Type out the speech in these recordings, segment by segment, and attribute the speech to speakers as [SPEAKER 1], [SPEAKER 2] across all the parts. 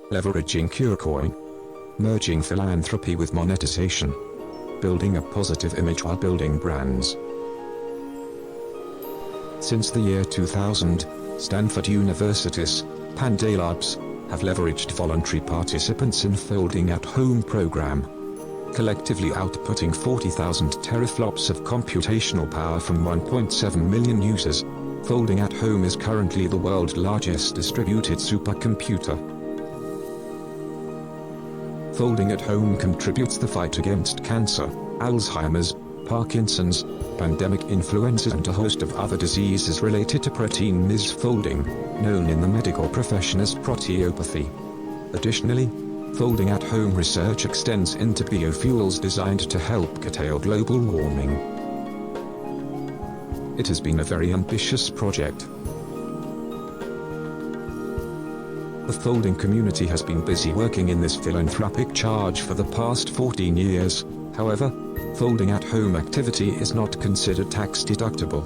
[SPEAKER 1] leveraging CureCoin, merging philanthropy with monetization, building a positive image while building brands. Since the year 2000, Stanford University's Pande labs have leveraged voluntary participants in Folding at Home program, collectively outputting 40,000 teraflops of computational power from 1.7 million users. Folding at Home is currently the world's largest distributed supercomputer. Folding at Home contributes the fight against cancer, Alzheimer's, Parkinson's, pandemic influenza and a host of other diseases related to protein misfolding, known in the medical profession as proteopathy. Additionally, Folding at Home research extends into biofuels designed to help curtail global warming. It has been a very ambitious project. The folding community has been busy working in this philanthropic charge for the past 14 years, however, folding at home activity is not considered tax deductible.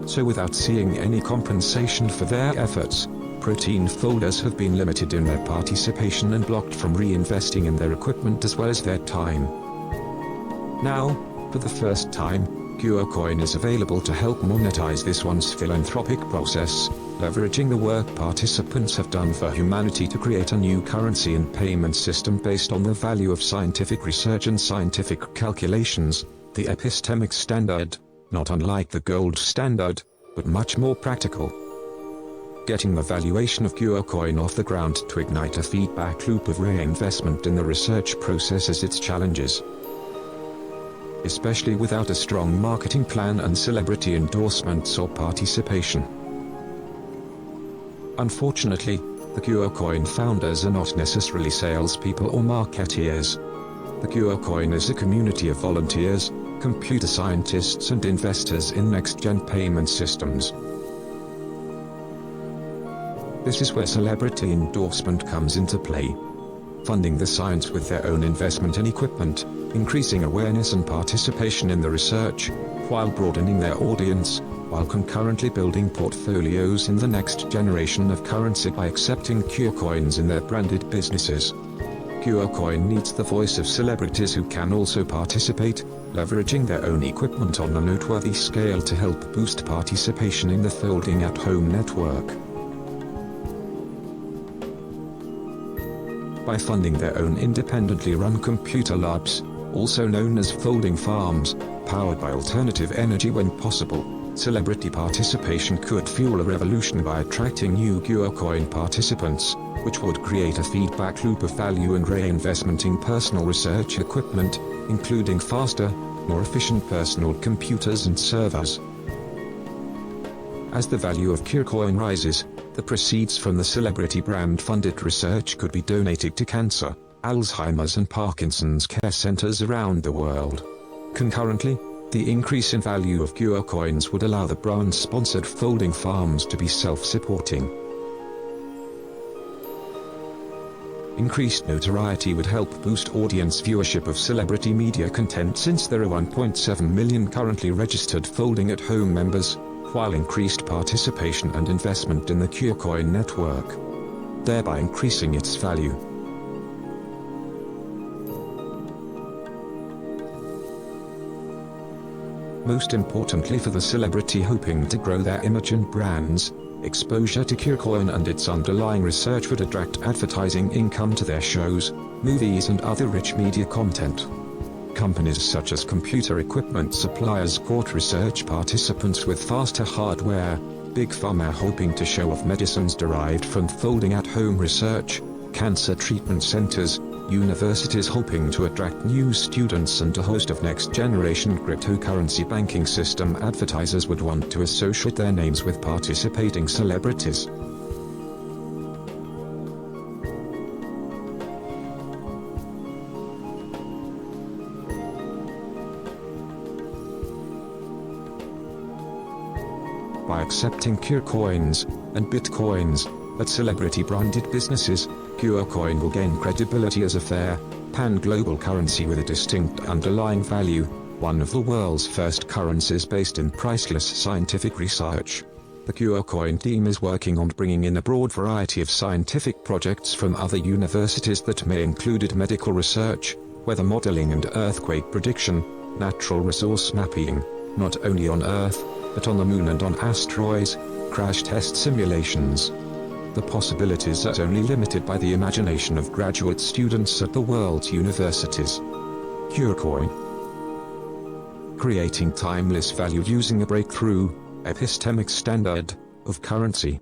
[SPEAKER 1] So without seeing any compensation for their efforts, protein folders have been limited in their participation and blocked from reinvesting in their equipment as well as their time. Now, for the first time, CureCoin is available to help monetize this once philanthropic process, leveraging the work participants have done for humanity to create a new currency and payment system based on the value of scientific research and scientific calculations, the epistemic standard, not unlike the gold standard, but much more practical. Getting the valuation of CureCoin off the ground to ignite a feedback loop of reinvestment in the research process has its challenges, especially without a strong marketing plan and celebrity endorsements or participation. Unfortunately, the CureCoin founders are not necessarily salespeople or marketeers. The CureCoin is a community of volunteers, computer scientists and investors in next-gen payment systems. This is where celebrity endorsement comes into play. Funding the science with their own investment and equipment, increasing awareness and participation in the research, while broadening their audience, while concurrently building portfolios in the next generation of currency by accepting CureCoins in their branded businesses. CureCoin needs the voice of celebrities who can also participate, leveraging their own equipment on a noteworthy scale to help boost participation in the Folding at Home network. By funding their own independently run computer labs, also known as folding farms, powered by alternative energy when possible, celebrity participation could fuel a revolution by attracting new CureCoin participants, which would create a feedback loop of value and reinvestment in personal research equipment, including faster, more efficient personal computers and servers. As the value of CureCoin rises, the proceeds from the celebrity brand-funded research could be donated to cancer, Alzheimer's and Parkinson's care centers around the world. Concurrently, the increase in value of CureCoins would allow the brand-sponsored folding farms to be self-supporting. Increased notoriety would help boost audience viewership of celebrity media content since there are 1.7 million currently registered Folding at Home members, while increased participation and investment in the CureCoin network, thereby increasing its value. Most importantly for the celebrity hoping to grow their image and brands, exposure to CureCoin and its underlying research would attract advertising income to their shows, movies and other rich media content. Companies such as computer equipment suppliers court research participants with faster hardware, Big Pharma hoping to show off medicines derived from Folding at Home research, cancer treatment centers, universities hoping to attract new students and a host of next-generation cryptocurrency banking system advertisers would want to associate their names with participating celebrities. By accepting CureCoins and Bitcoins at celebrity-branded businesses, CureCoin will gain credibility as a fair, pan-global currency with a distinct underlying value, one of the world's first currencies based in priceless scientific research. The CureCoin team is working on bringing in a broad variety of scientific projects from other universities that may include medical research, weather modeling and earthquake prediction, natural resource mapping, not only on Earth, but on the Moon and on asteroids, crash test simulations. The possibilities are only limited by the imagination of graduate students at the world's universities. CureCoin. Creating timeless value using a breakthrough, epistemic standard, of currency.